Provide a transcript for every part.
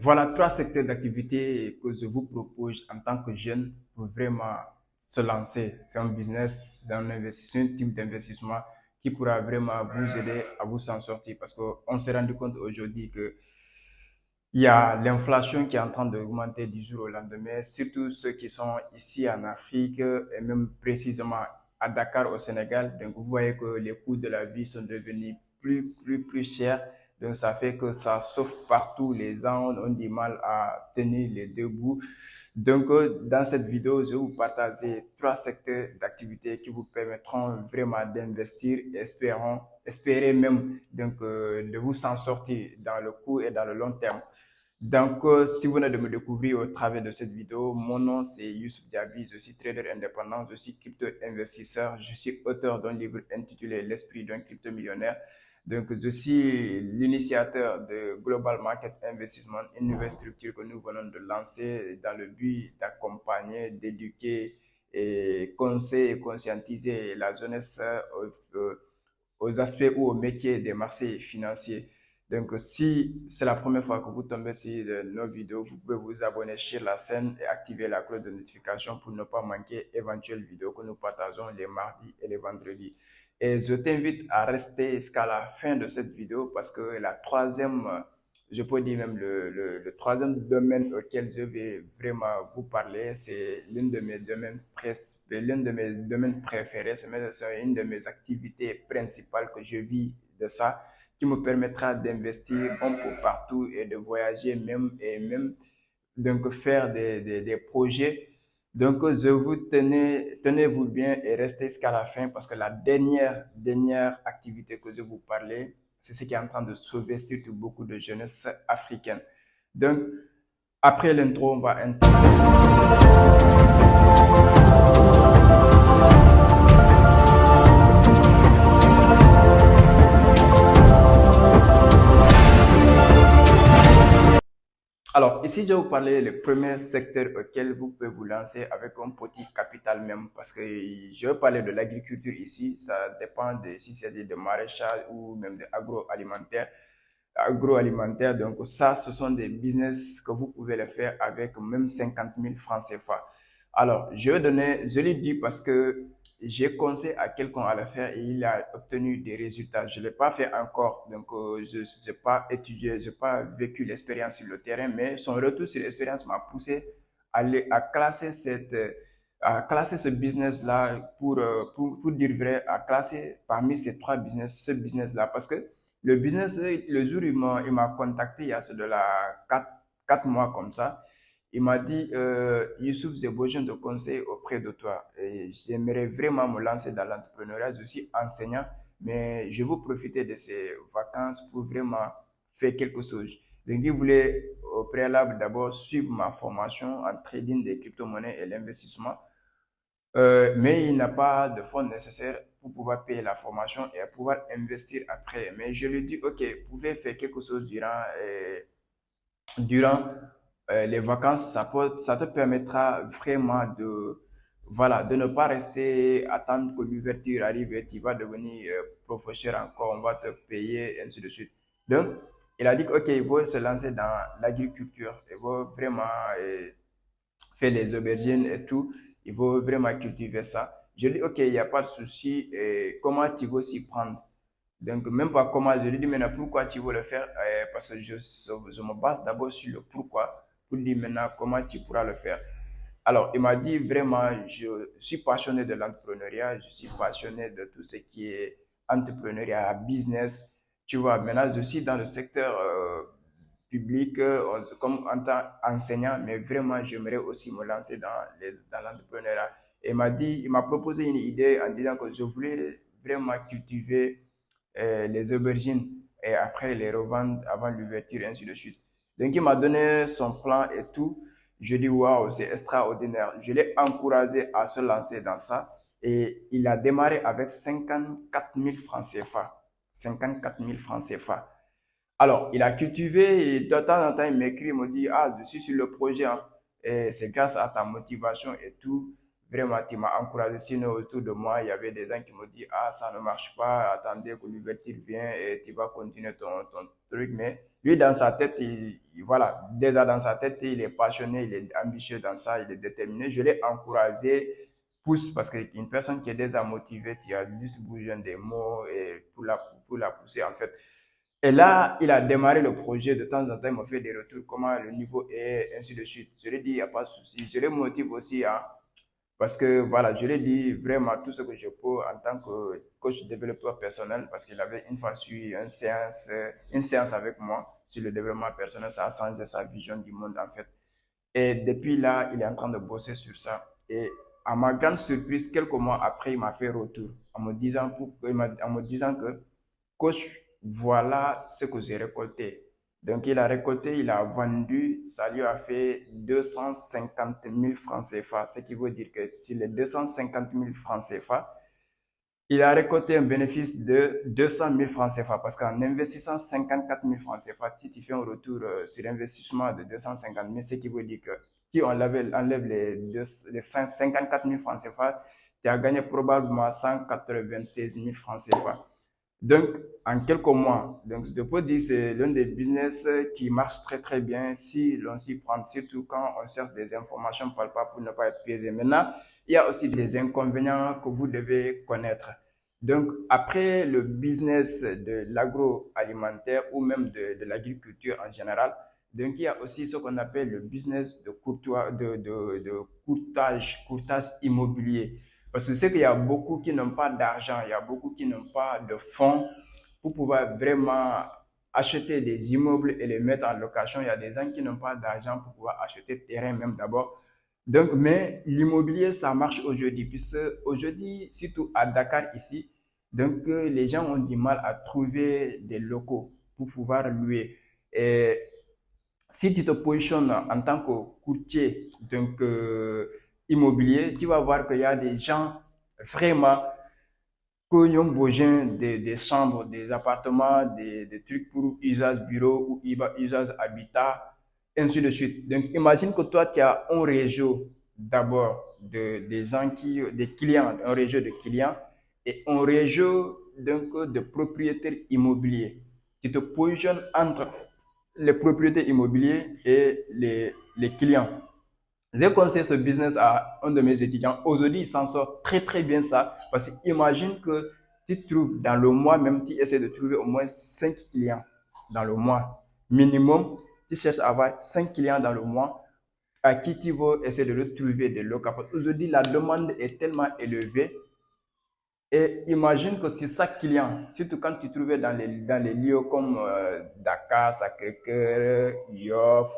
voilà trois secteurs d'activité que je vous propose en tant que jeune pour vraiment se lancer. C'est un business, c'est un investissement, un type d'investissement qui pourra vraiment vous aider à vous s'en sortir parce qu'on s'est rendu compte aujourd'hui que il y a l'inflation qui est en train d'augmenter du jour au lendemain, surtout ceux qui sont ici en Afrique et même précisément à Dakar au Sénégal. Donc vous voyez que les coûts de la vie sont devenus plus chers. Donc ça fait que ça souffre partout. Les gens ont du mal à tenir les deux bouts. Donc dans cette vidéo, je vais vous partager trois secteurs d'activité qui vous permettront vraiment d'investir et espérer même de vous s'en sortir dans le court et dans le long terme. Donc, si vous venez de me découvrir au travers de cette vidéo, mon nom c'est Youssouf Diaby, je suis trader indépendant, je suis crypto-investisseur, je suis auteur d'un livre intitulé L'esprit d'un crypto-millionnaire. Donc, je suis l'initiateur de Global Market Investment, une nouvelle structure que nous venons de lancer dans le but d'accompagner, d'éduquer et conseiller et conscientiser la jeunesse aux aspects ou aux métiers des marchés financiers. Donc, si c'est la première fois que vous tombez sur nos vidéos, vous pouvez vous abonner sur la chaîne et activer la cloche de notification pour ne pas manquer éventuelles vidéos que nous partageons les mardis et les vendredis. Et je t'invite à rester jusqu'à la fin de cette vidéo parce que la troisième, je peux dire même le troisième domaine auquel je vais vraiment vous parler, c'est l'un de mes domaines préférés, c'est une de mes activités principales que je vis de ça, qui me permettra d'investir un peu partout et de voyager même et même donc faire des projets. Donc je vous tenez-vous bien et restez jusqu'à la fin parce que la dernière activité que je vous parlais, c'est ce qui est en train de sauver surtout beaucoup de jeunesse africaine. Donc après l'intro, on va Alors, ici, je vais vous parler le premier secteur auquel vous pouvez vous lancer avec un petit capital même, parce que je vais parler de l'agriculture ici, ça dépend de si c'est de maraîchage ou même de agroalimentaire. Donc ça, ce sont des business que vous pouvez le faire avec même 50 000 francs CFA. Alors, je l'ai dit parce que j'ai conseillé à quelqu'un à le faire et il a obtenu des résultats. Je ne l'ai pas fait encore, donc je n'ai pas étudié, je n'ai pas vécu l'expérience sur le terrain, mais son retour sur l'expérience m'a poussé à classer à classer ce business-là pour dire vrai, à classer parmi ces trois business, ce business-là. Parce que le business, le jour où il m'a contacté, il y a ce de la 4 mois comme ça, il m'a dit, Youssouf, j'ai besoin de conseils auprès de toi. Et j'aimerais vraiment me lancer dans l'entrepreneuriat. Je suis enseignant, mais je veux profiter de ces vacances pour vraiment faire quelque chose. Donc, il voulait au préalable d'abord suivre ma formation en trading des crypto-monnaies et l'investissement. Mais il n'a pas de fonds nécessaires pour pouvoir payer la formation et pouvoir investir après. Mais je lui dis, OK, vous pouvez faire quelque chose durant les vacances. Ça te permettra vraiment voilà, de ne pas rester, attendre que l'ouverture arrive et tu vas devenir professeur encore, on va te payer, et ainsi de suite. Donc, il a dit que, OK, il veut se lancer dans l'agriculture. Il veut vraiment faire les aubergines et tout. Il faut vraiment cultiver ça. Je lui dis, OK, il n'y a pas de souci. Et comment tu veux s'y prendre? Donc, même pas comment, je lui dis maintenant pourquoi tu veux le faire, parce que je me base d'abord sur le pourquoi, pour dire maintenant comment tu pourras le faire. Alors, il m'a dit vraiment, je suis passionné de l'entrepreneuriat, je suis passionné de tout ce qui est entrepreneuriat, business. Tu vois, maintenant, je suis dans le secteur public comme en tant qu'enseignant, mais vraiment, j'aimerais aussi me lancer dans l'entrepreneuriat. Et il m'a proposé une idée en disant que je voulais vraiment cultiver les aubergines et après les revendre avant l'ouverture, ainsi de suite. Donc, il m'a donné son plan et tout. Je dis, waouh, c'est extraordinaire. Je l'ai encouragé à se lancer dans ça et il a démarré avec 54 000 francs CFA. 54 000 francs CFA. Alors, il a cultivé et de temps en temps, il m'écrit, il me dit, ah, je suis sur le projet, hein, et c'est grâce à ta motivation et tout. Vraiment, tu m'as encouragé. Sinon, autour de moi, il y avait des gens qui me disent, ah, ça ne marche pas, attendez que l'ouverture vienne et tu vas continuer ton truc. Mais Lui, dans sa tête, voilà, déjà dans sa tête, il est passionné, il est ambitieux dans ça, il est déterminé. Je l'ai encouragé, pousse, parce qu'une personne qui est déjà motivée, qui a juste besoin des mots et pour la pousser, en fait. Et là, il a démarré le projet. De temps en temps, il m'a fait des retours, comment le niveau est, ainsi de suite. Je lui ai dit, il n'y a pas de souci. Je le motive aussi, hein, parce que voilà, je lui ai dit vraiment tout ce que je peux en tant que coach développeur personnel, parce qu'il avait une fois suivi une séance avec moi sur le développement personnel. Ça a changé sa vision du monde, en fait. Et depuis là, il est en train de bosser sur ça. Et à ma grande surprise, quelques mois après, il m'a fait retour en me disant que, coach, voilà ce que j'ai récolté. Donc, il a récolté, il a vendu, ça lui a fait 250 000 francs CFA, ce qui veut dire que sur les 250 000 francs CFA, il a récolté un bénéfice de 200 000 francs CFA parce qu'en investissant 54 000 francs CFA, si tu fais un retour sur investissement de 250 000, ce qui veut dire que si on enlève les 54 000 francs CFA, tu as gagné probablement 196 000 francs CFA. Donc, en quelques mois, donc je peux dire que c'est l'un des business qui marche très très bien si l'on s'y prend, surtout quand on cherche des informations palpables pour ne pas être piégé. Maintenant, il y a aussi des inconvénients que vous devez connaître. Donc, après le business de l'agroalimentaire ou même de l'agriculture en général, donc il y a aussi ce qu'on appelle le business de courtage immobilier. Parce que c'est qu'il y a beaucoup qui n'ont pas d'argent, il y a beaucoup qui n'ont pas de fonds pour pouvoir vraiment acheter des immeubles et les mettre en location. Il y a des gens qui n'ont pas d'argent pour pouvoir acheter terrain même d'abord. Donc, mais l'immobilier, ça marche aujourd'hui, puisque aujourd'hui, surtout à Dakar ici, donc les gens ont du mal à trouver des locaux pour pouvoir louer. Et si tu te positionnes en tant que courtier donc, immobilier, tu vas voir qu'il y a des gens vraiment qui ont besoin des chambres, des appartements, des trucs pour usage bureau ou usage habitat, ainsi de suite. Donc, imagine que toi, tu as un réseau d'abord des gens des clients, un réseau de clients et un réseau donc, de propriétaires immobiliers. Tu te positionnes entre les propriétaires immobiliers et les clients. J'ai conseillé ce business à un de mes étudiants. Aujourd'hui, il s'en sort très très bien ça. Parce que imagine que tu trouves dans le mois, même tu essaies de trouver au moins 5 clients dans le mois. Minimum, tu cherches à avoir 5 clients dans le mois à qui tu vas essayer de le trouver des locaux. Aujourd'hui, la demande est tellement élevée et imagine que si chaque client, surtout quand tu trouvais dans les lieux comme Dakar, Sacré-Cœur, Yoff,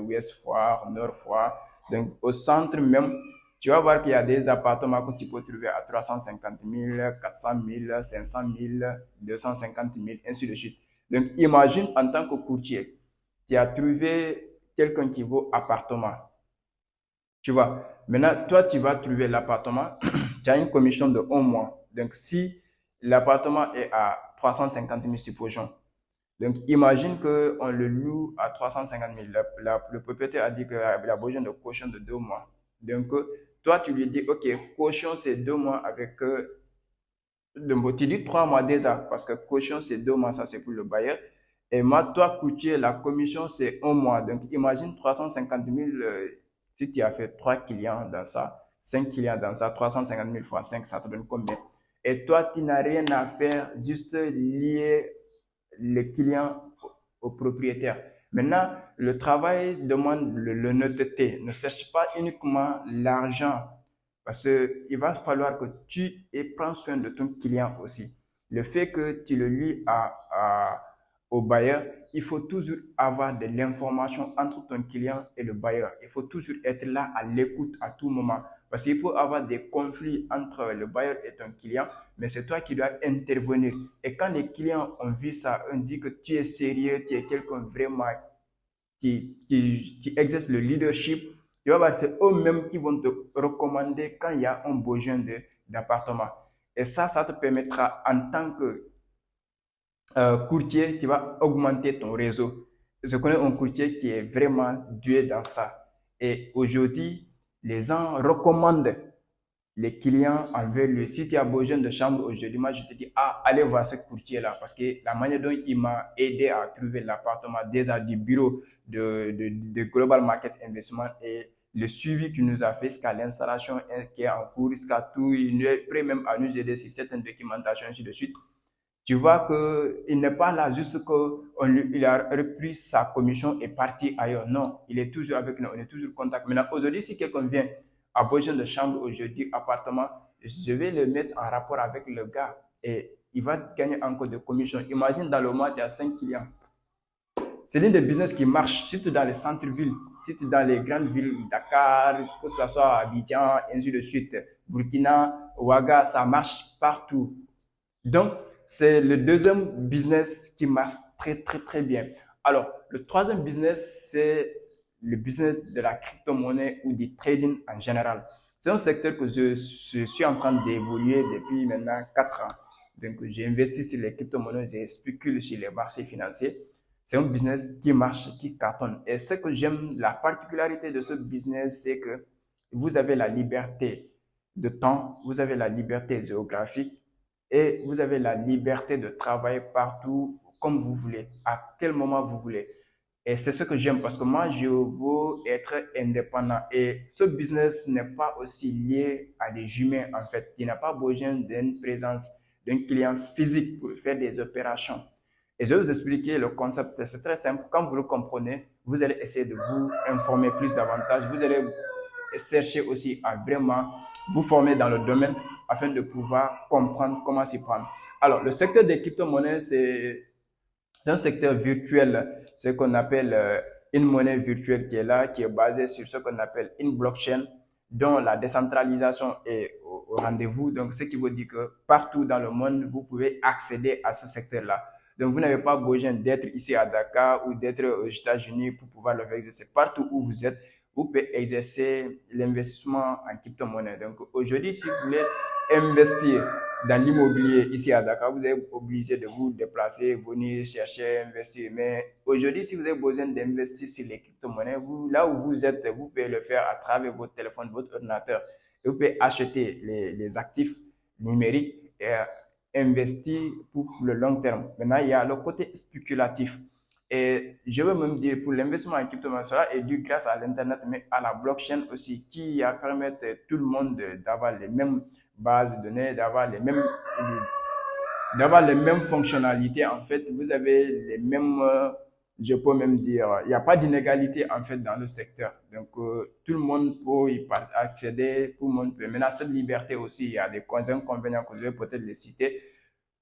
Ouest Foire, Nord Foire, donc au centre même, tu vas voir qu'il y a des appartements que tu peux trouver à 350 000, 400 000, 500 000, 250 000, ainsi de suite. Donc imagine en tant que courtier, tu as trouvé quelqu'un qui vaut appartement. Tu vois, maintenant, toi, tu vas trouver l'appartement, tu as une commission de 1 mois. Donc, si l'appartement est à 350 000, supposons. Donc, imagine qu'on le loue à 350 000. Le propriétaire a dit qu'il a besoin de caution de 2 mois. Donc, toi, tu lui dis, OK, caution, c'est 2 mois avec tu dis 3 mois déjà, parce que caution, c'est 2 mois, ça c'est pour le bailleur. Et moi, toi, courtier, la commission, c'est 1 mois. Donc, imagine 350 000, si tu as fait 3 clients dans ça, 5 clients dans ça, 350 000 fois 5, ça te donne combien? Et toi, tu n'as rien à faire, juste lier les clients au propriétaire. Maintenant, le travail demande l'honnêteté. Ne cherche pas uniquement l'argent parce qu'il va falloir que tu prends soin de ton client aussi. Le fait que tu le lis au bailleur, il faut toujours avoir de l'information entre ton client et le bailleur. Il faut toujours être là à l'écoute à tout moment. Parce qu'il peut avoir des conflits entre le bailleur et ton client, mais c'est toi qui dois intervenir. Et quand les clients ont vu ça, on dit que tu es sérieux, tu es quelqu'un vraiment qui exerce le leadership, tu vas voir, c'est eux-mêmes qui vont te recommander quand il y a un besoin d'appartement. Et ça te permettra en tant que courtier, tu vas augmenter ton réseau. Je connais un courtier qui est vraiment doué dans ça. Et aujourd'hui, les gens recommandent les clients en veulent. Si tu as besoin de chambre aujourd'hui, moi je te dis, ah, allez voir ce courtier-là, parce que la manière dont il m'a aidé à trouver l'appartement déjà du bureau de Global Market Investment et le suivi qu'il nous a fait jusqu'à l'installation qui est en cours, jusqu'à tout, il est prêt même à nous aider sur certaines documentations, ainsi de suite. Tu vois qu'il n'est pas là juste qu'il a repris sa commission et parti ailleurs. Non, il est toujours avec nous, on est toujours en contact. Maintenant, aujourd'hui, si quelqu'un vient à besoin de chambre aujourd'hui, appartement, je vais le mettre en rapport avec le gars et il va gagner encore de commission. Imagine dans le mois, tu as 5 clients. C'est l'un des business qui marche, surtout dans les centres-villes, surtout dans les grandes villes, Dakar, que ce soit Abidjan, ainsi de suite, Burkina, Ouaga, ça marche partout. Donc, c'est le deuxième business qui marche très, très, très bien. Alors, le troisième business, c'est le business de la crypto-monnaie ou du trading en général. C'est un secteur que je suis en train d'évoluer depuis maintenant 4 ans. Donc, j'ai investi sur les crypto-monnaies, j'ai spéculé sur les marchés financiers. C'est un business qui marche, qui cartonne. Et ce que j'aime, la particularité de ce business, c'est que vous avez la liberté de temps, vous avez la liberté géographique, et vous avez la liberté de travailler partout comme vous voulez, à quel moment vous voulez. Et c'est ce que j'aime parce que moi, je veux être indépendant. Et ce business n'est pas aussi lié à des humains, en fait. Il n'a pas besoin d'une présence d'un client physique pour faire des opérations. Et je vais vous expliquer le concept. C'est très simple. Quand vous le comprenez, vous allez essayer de vous informer plus davantage. Vous allez chercher aussi à vraiment vous former dans le domaine afin de pouvoir comprendre comment s'y prendre. Alors, le secteur des crypto-monnaies, c'est un secteur virtuel, ce qu'on appelle une monnaie virtuelle qui est là, qui est basée sur ce qu'on appelle une blockchain, dont la décentralisation est au rendez-vous. Donc, ce qui veut dire que partout dans le monde, vous pouvez accéder à ce secteur-là. Donc, vous n'avez pas besoin d'être ici à Dakar ou d'être aux États-Unis pour pouvoir le faire exercer. Partout où vous êtes, vous pouvez exercer l'investissement en crypto-monnaie. Donc, aujourd'hui, si vous voulez investir dans l'immobilier ici à Dakar, vous êtes obligé de vous déplacer, venir chercher, investir. Mais aujourd'hui, si vous avez besoin d'investir sur les crypto-monnaies, vous, là où vous êtes, vous pouvez le faire à travers votre téléphone, votre ordinateur. Et vous pouvez acheter les actifs numériques et investir pour le long terme. Maintenant, il y a le côté spéculatif. Et je veux même dire, pour l'investissement en crypto-monnaie, cela est dû grâce à l'Internet, mais à la blockchain aussi, qui a permis à tout le monde d'avoir les mêmes bases de données, d'avoir les mêmes fonctionnalités. En fait, vous avez les mêmes, je peux même dire, il n'y a pas d'inégalité en fait dans le secteur. Donc, tout le monde peut y accéder, tout le monde peut. Maintenant, cette liberté aussi, il y a des inconvénients que je vais peut-être les citer.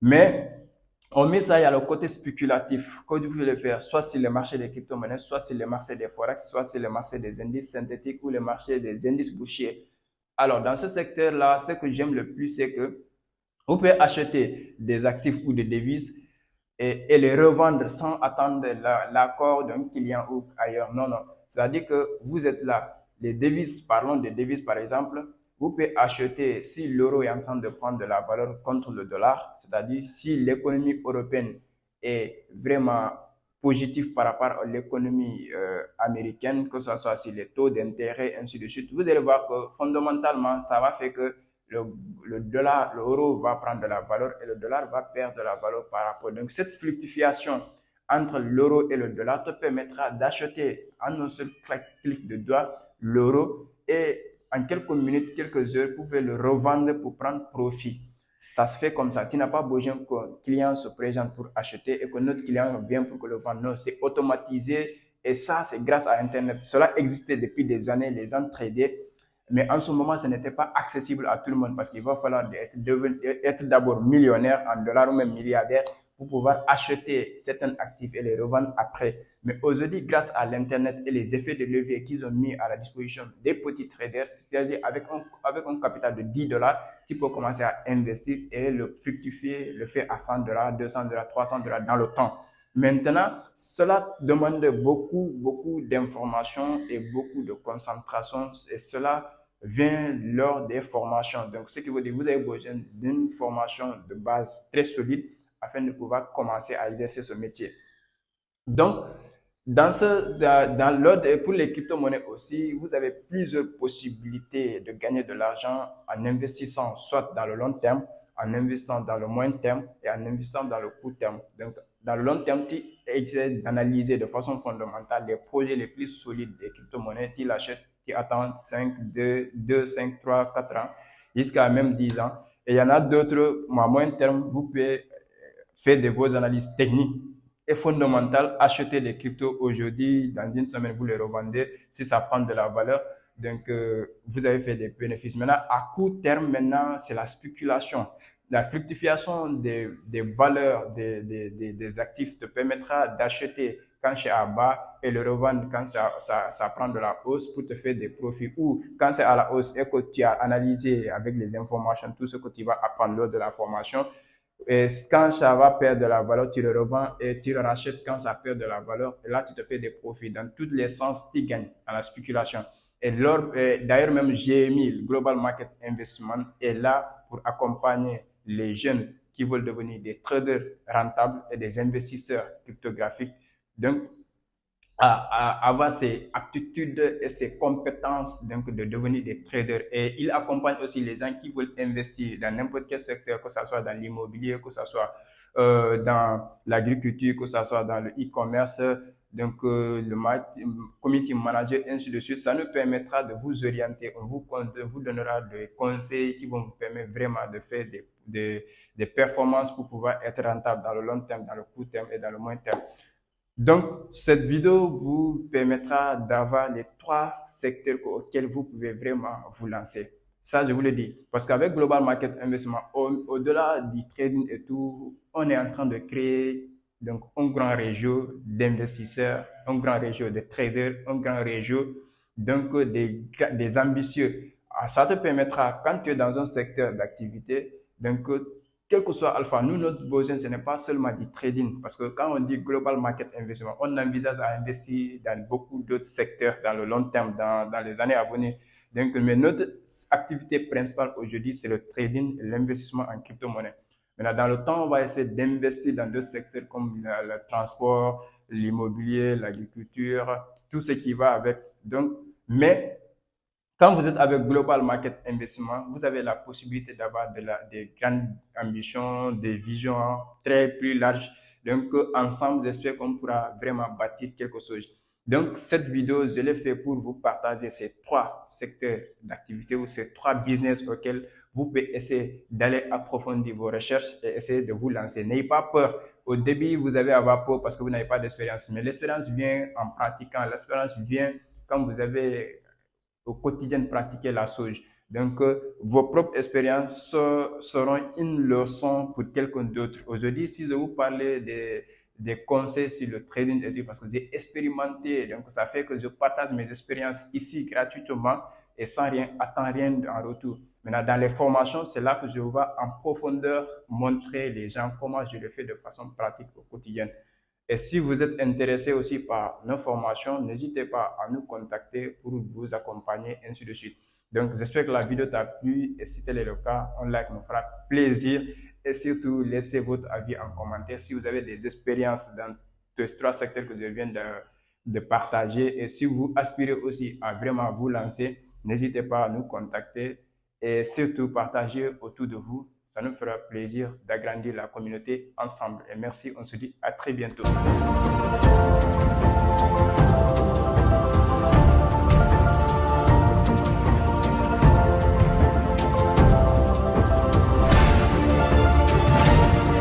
Mais, on met ça, il y a le côté spéculatif que vous pouvez le faire soit sur le marché des crypto-monnaies, soit sur le marché des forex, soit sur le marché des indices synthétiques ou le marché des indices boursiers. Alors, dans ce secteur-là, ce que j'aime le plus, c'est que vous pouvez acheter des actifs ou des devises et les revendre sans attendre l'accord d'un client ou ailleurs. Non, non. C'est-à-dire que vous êtes là. Les devises, parlons des devises par exemple, vous pouvez acheter si l'euro est en train de prendre de la valeur contre le dollar, c'est-à-dire si l'économie européenne est vraiment positive par rapport à l'économie américaine, que ce soit sur les taux d'intérêt, ainsi de suite. Vous allez voir que fondamentalement, ça va faire que le, le dollar, l'euro va prendre de la valeur et le dollar va perdre de la valeur par rapport. Donc, cette fluctuation entre l'euro et le dollar te permettra d'acheter en un seul clic de doigt l'euro et en quelques minutes, quelques heures, vous pouvez le revendre pour prendre profit. Ça se fait comme ça. Tu n'as pas besoin qu'un client se présente pour acheter et que notre client vienne pour que le vende. Non, c'est automatisé et ça, c'est grâce à Internet. Cela existait depuis des années, les gens tradaient. Mais en ce moment, ce n'était pas accessible à tout le monde parce qu'il va falloir être d'abord millionnaire en dollars ou même milliardaire pour pouvoir acheter certains actifs et les revendre après. Mais aujourd'hui, grâce à l'Internet et les effets de levier qu'ils ont mis à la disposition des petits traders, c'est-à-dire avec un capital de 10 dollars, tu peux commencer à investir et le fructifier, le faire à 100 dollars, 200 dollars, 300 dollars dans le temps. Maintenant, cela demande beaucoup d'informations et beaucoup de concentration et cela vient lors des formations. Donc, ce qui veut dire que vous avez besoin d'une formation de base très solide afin de pouvoir commencer à exercer ce métier. Donc, Dans l'ordre, et pour les crypto-monnaies aussi, vous avez plusieurs possibilités de gagner de l'argent en investissant soit dans le long terme, en investissant dans le moyen terme et en investissant dans le court terme. Donc, dans le long terme, tu essaies d'analyser de façon fondamentale les projets les plus solides des crypto-monnaies. Tu l'achètes, tu attends 5, 2, 5, 3, 4 ans, jusqu'à même 10 ans. Et il y en a d'autres, à moyen terme, vous pouvez faire de vos analyses techniques est fondamental. Acheter des cryptos aujourd'hui, dans une semaine, vous les revendez si ça prend de la valeur. Donc, vous avez fait des bénéfices. Maintenant, à court terme, maintenant, c'est la spéculation. La fluctuation des valeurs des actifs te permettra d'acheter quand c'est à bas et le revendre quand ça prend de la hausse pour te faire des profits. Ou quand c'est à la hausse et que tu as analysé avec les informations tout ce que tu vas apprendre lors de la formation, et quand ça va perdre de la valeur, tu le revends et tu le rachètes quand ça perd de la valeur. Et là, tu te fais des profits. Dans tous les sens, tu gagnes dans la spéculation. Et d'ailleurs, même GMI, Global Market Investment, est là pour accompagner les jeunes qui veulent devenir des traders rentables et des investisseurs cryptographiques. Donc, à avoir ses aptitudes et ses compétences donc de devenir des traders. Et il accompagne aussi les gens qui veulent investir dans n'importe quel secteur, que ce soit dans l'immobilier, que ce soit dans l'agriculture, que ce soit dans le e-commerce, donc le community manager, ainsi de suite. Ça nous permettra de vous orienter. On vous donnera des conseils qui vont vous permettre vraiment de faire des performances pour pouvoir être rentable dans le long terme, dans le court terme et dans le moyen terme. Donc, cette vidéo vous permettra d'avoir les 3 secteurs auxquels vous pouvez vraiment vous lancer. Ça, je vous le dis. Parce qu'avec Global Market Investment, au-delà du trading et tout, on est en train de créer donc un grand réseau d'investisseurs, un grand réseau de traders, un grand réseau donc des ambitieux. Ça te permettra, quand tu es dans un secteur d'activité, donc quel que soit Alpha, nous, notre besoin, ce n'est pas seulement du trading. Parce que quand on dit Global Market Investment, on envisage à investir dans beaucoup d'autres secteurs dans le long terme, dans les années à venir. Donc, mais notre activité principale aujourd'hui, c'est le trading et l'investissement en crypto-monnaie. Maintenant, dans le temps, on va essayer d'investir dans d'autres secteurs comme le transport, l'immobilier, l'agriculture, tout ce qui va avec. Donc, mais quand vous êtes avec Global Market Investment, vous avez la possibilité d'avoir des grandes ambitions, des visions très plus larges. Donc, ensemble, j'espère qu'on pourra vraiment bâtir quelque chose. Donc, cette vidéo, je l'ai fait pour vous partager ces 3 secteurs d'activité ou ces 3 business auxquels vous pouvez essayer d'aller approfondir vos recherches et essayer de vous lancer. N'ayez pas peur. Au début, vous allez avoir peur parce que vous n'avez pas d'expérience. Mais l'expérience vient en pratiquant. L'expérience vient quand vous avez au quotidien pratiquer la chose. Donc, vos propres expériences seront une leçon pour quelqu'un d'autre. Aujourd'hui, si je vous parlais des conseils sur le trading et tout, parce que j'ai expérimenté, donc ça fait que je partage mes expériences ici gratuitement et sans rien, attends rien en retour. Maintenant, dans les formations, c'est là que je vais en profondeur montrer les gens comment je le fais de façon pratique au quotidien. Et si vous êtes intéressé aussi par nos formations, n'hésitez pas à nous contacter pour vous accompagner, ainsi de suite. Donc, j'espère que la vidéo t'a plu et si tel est le cas, un like me fera plaisir et surtout laissez votre avis en commentaire si vous avez des expériences dans ces 3 secteurs que je viens de partager et si vous aspirez aussi à vraiment vous lancer, n'hésitez pas à nous contacter et surtout partagez autour de vous. Ça nous fera plaisir d'agrandir la communauté ensemble. Et merci, on se dit à très bientôt.